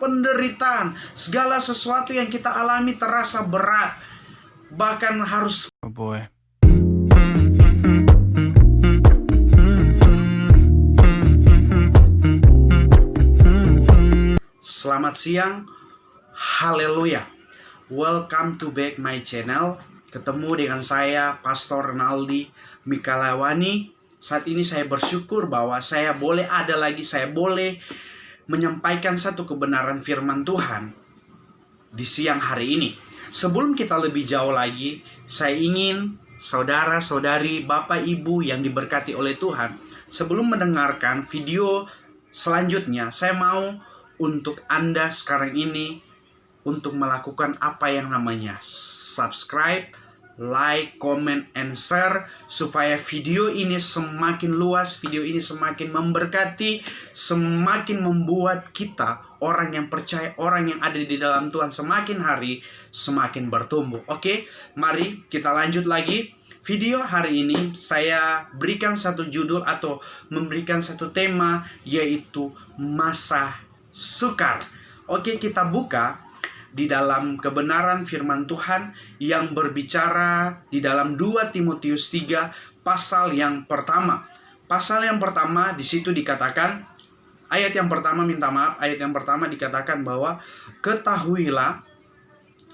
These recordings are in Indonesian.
penderitaan, segala sesuatu yang kita alami terasa berat, bahkan harus Selamat siang, haleluya. Welcome to back my channel. Ketemu dengan saya, Pastor Renaldi Mikalawani. Saat ini saya bersyukur bahwa saya boleh ada lagi, saya boleh menyampaikan satu kebenaran firman Tuhan di siang hari ini. Sebelum kita lebih jauh lagi, saya ingin saudara-saudari, bapak ibu yang diberkati oleh Tuhan, sebelum mendengarkan video selanjutnya, saya mau untuk Anda sekarang ini untuk melakukan apa yang namanya subscribe, like, comment, and share, supaya video ini semakin luas, video ini semakin memberkati, semakin membuat kita, orang yang percaya, orang yang ada di dalam Tuhan, semakin hari semakin bertumbuh. Oke, mari kita lanjut lagi. Video hari ini saya berikan satu judul atau memberikan satu tema, yaitu masa sukar. Oke, kita buka di dalam kebenaran firman Tuhan yang berbicara di dalam 2 Timotius 3 pasal yang pertama. Pasal yang pertama di situ dikatakan, ayat yang pertama dikatakan bahwa ketahuilah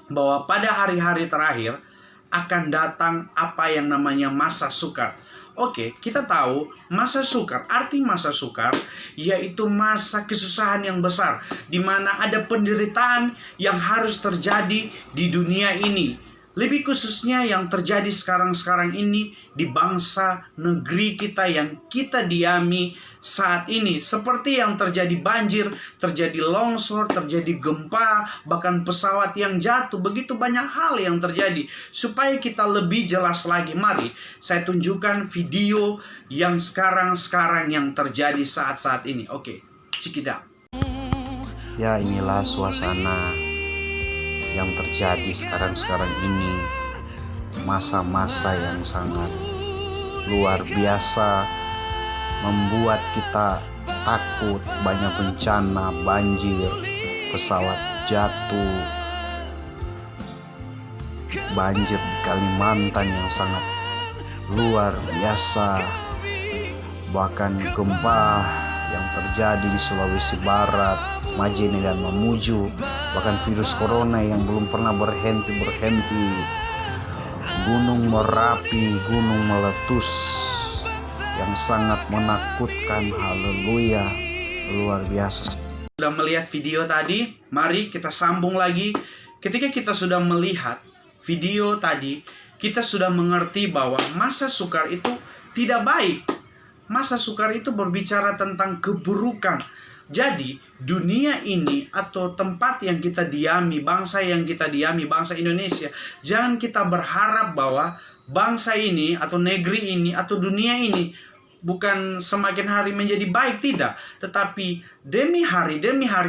bahwa pada hari-hari terakhir akan datang apa yang namanya masa sukar. Oke, kita tahu masa sukar, arti masa sukar yaitu masa kesusahan yang besar, di mana ada penderitaan yang harus terjadi di dunia ini. Lebih khususnya yang terjadi sekarang-sekarang ini di bangsa negeri kita yang kita diami saat ini. Seperti yang terjadi banjir, terjadi longsor, terjadi gempa, bahkan pesawat yang jatuh. Begitu banyak hal yang terjadi. Supaya kita lebih jelas lagi, mari saya tunjukkan video yang sekarang-sekarang yang terjadi saat-saat ini. Oke, check it out. Ya, inilah suasana yang terjadi sekarang ini, masa-masa yang sangat luar biasa, membuat kita takut. Banyak bencana, banjir, pesawat jatuh, banjir di Kalimantan yang sangat luar biasa, bahkan gempa yang terjadi di Sulawesi Barat, Majene dan Mamuju, bahkan virus corona yang belum pernah berhenti, Gunung Merapi, gunung meletus yang sangat menakutkan. Haleluya, luar biasa. Sudah melihat video tadi? Mari kita sambung lagi. Ketika kita sudah melihat video tadi, kita sudah mengerti bahwa masa sukar itu tidak baik. Masa sukar itu berbicara tentang keburukan. Jadi, dunia ini atau tempat yang kita diami, bangsa yang kita diami, bangsa Indonesia, jangan kita berharap bahwa bangsa ini atau negeri ini atau dunia ini bukan semakin hari menjadi baik, tidak. Tetapi demi hari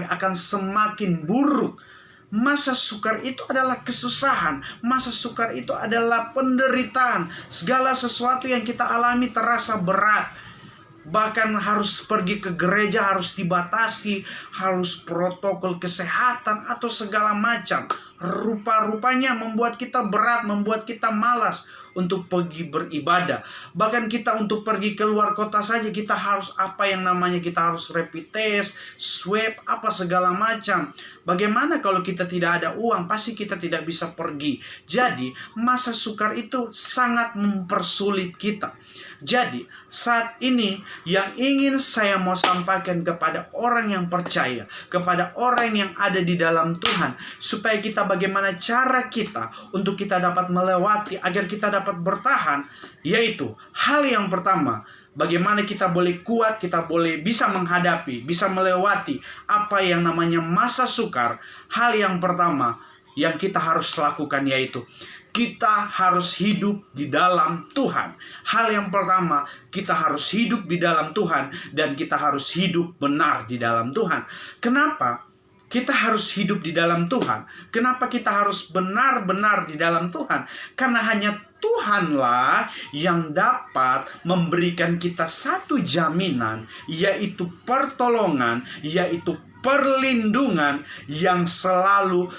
akan semakin buruk. Masa sukar itu adalah kesusahan. Masa sukar itu adalah penderitaan. Segala sesuatu yang kita alami terasa berat. Bahkan harus pergi ke gereja, harus dibatasi, harus protokol kesehatan atau segala macam. Rupa-rupanya membuat kita berat, membuat kita malas untuk pergi beribadah. Bahkan kita untuk pergi keluar kota saja kita harus kita harus rapid test, swab, apa segala macam. Bagaimana kalau kita tidak ada uang? Pasti kita tidak bisa pergi. Jadi masa sukar itu sangat mempersulit kita. Jadi saat ini yang ingin saya mau sampaikan kepada orang yang percaya, kepada orang yang ada di dalam Tuhan, supaya kita bagaimana cara kita untuk kita dapat melewati, agar kita dapat bertahan, yaitu hal yang pertama, bagaimana kita boleh kuat, kita boleh bisa menghadapi, bisa melewati apa yang namanya masa sukar. Hal yang pertama yang kita harus lakukan yaitu kita harus hidup di dalam Tuhan. Hal yang pertama, kita harus hidup di dalam Tuhan dan kita harus hidup benar di dalam Tuhan. Kenapa kita harus hidup di dalam Tuhan? Kenapa kita harus benar-benar di dalam Tuhan? Karena hanya Tuhanlah yang dapat memberikan kita satu jaminan, yaitu pertolongan, yaitu perlindungan yang selalu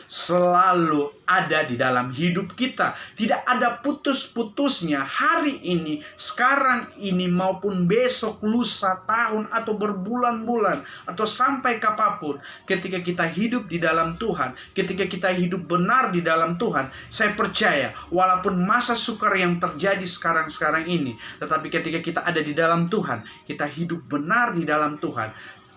ada di dalam hidup kita. Tidak ada putus-putusnya hari ini, sekarang ini, maupun besok, lusa, tahun, atau berbulan-bulan, atau sampai kapanpun. Ketika kita hidup di dalam Tuhan, ketika kita hidup benar di dalam Tuhan, saya percaya walaupun masa sukar yang terjadi sekarang ini, tetapi ketika kita ada di dalam Tuhan, kita hidup benar di dalam Tuhan,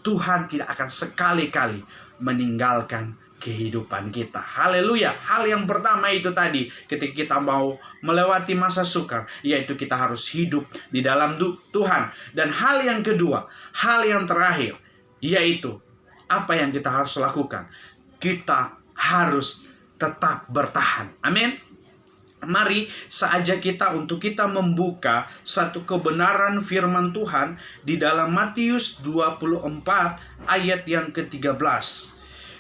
Tuhan tidak akan sekali-kali meninggalkan kehidupan kita. Haleluya. Hal yang pertama itu tadi, ketika kita mau melewati masa sukar, yaitu kita harus hidup di dalam Tuhan. Dan hal yang kedua, hal yang terakhir, yaitu apa yang kita harus lakukan? Kita harus tetap bertahan. Amin. Mari saja kita untuk kita membuka satu kebenaran firman Tuhan di dalam Matius 24 ayat yang ke-13.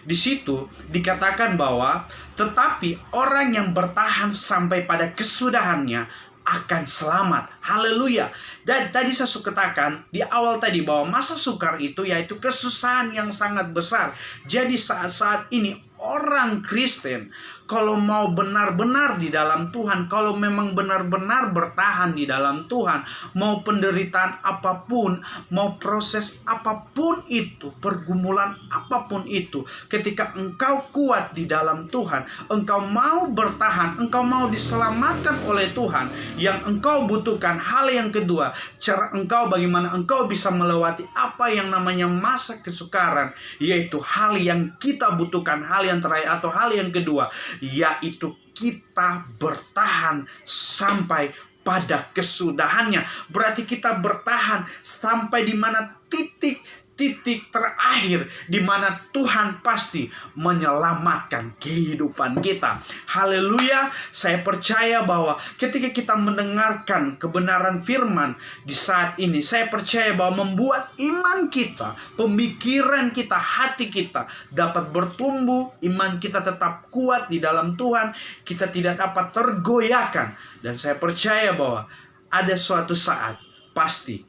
Di situ dikatakan bahwa tetapi orang yang bertahan sampai pada kesudahannya akan selamat. Haleluya. Dan tadi saya katakan di awal tadi bahwa masa sukar itu yaitu kesusahan yang sangat besar. Jadi saat-saat ini orang Kristen kalau mau benar-benar di dalam Tuhan, kalau memang benar-benar bertahan di dalam Tuhan, mau penderitaan apapun, mau proses apapun itu, pergumulan apapun itu, ketika engkau kuat di dalam Tuhan, engkau mau bertahan, engkau mau diselamatkan oleh Tuhan, yang engkau butuhkan hal yang kedua, cara engkau bagaimana engkau bisa melewati apa yang namanya masa kesukaran, yaitu hal yang kita butuhkan, hal yang terakhir atau hal yang kedua, yaitu kita bertahan sampai pada kesudahannya. Berarti kita bertahan sampai di mana titik terakhir di mana Tuhan pasti menyelamatkan kehidupan kita. Haleluya. Saya percaya bahwa ketika kita mendengarkan kebenaran firman di saat ini, saya percaya bahwa membuat iman kita, pemikiran kita, hati kita dapat bertumbuh, iman kita tetap kuat di dalam Tuhan, kita tidak dapat tergoyahkan. Dan saya percaya bahwa ada suatu saat pasti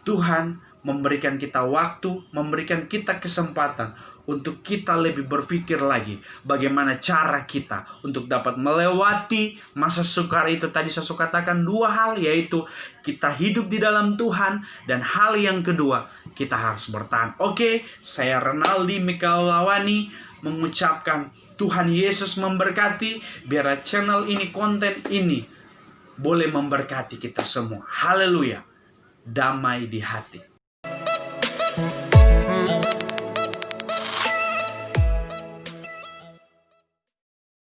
Tuhan memberikan kita waktu, memberikan kita kesempatan untuk kita lebih berpikir lagi bagaimana cara kita untuk dapat melewati masa sukar itu. Tadi saya katakan dua hal, yaitu kita hidup di dalam Tuhan, dan hal yang kedua, kita harus bertahan. Oke, saya Renaldi Mikalawani mengucapkan Tuhan Yesus memberkati. Biar channel ini, konten ini boleh memberkati kita semua. Haleluya. Damai di hati.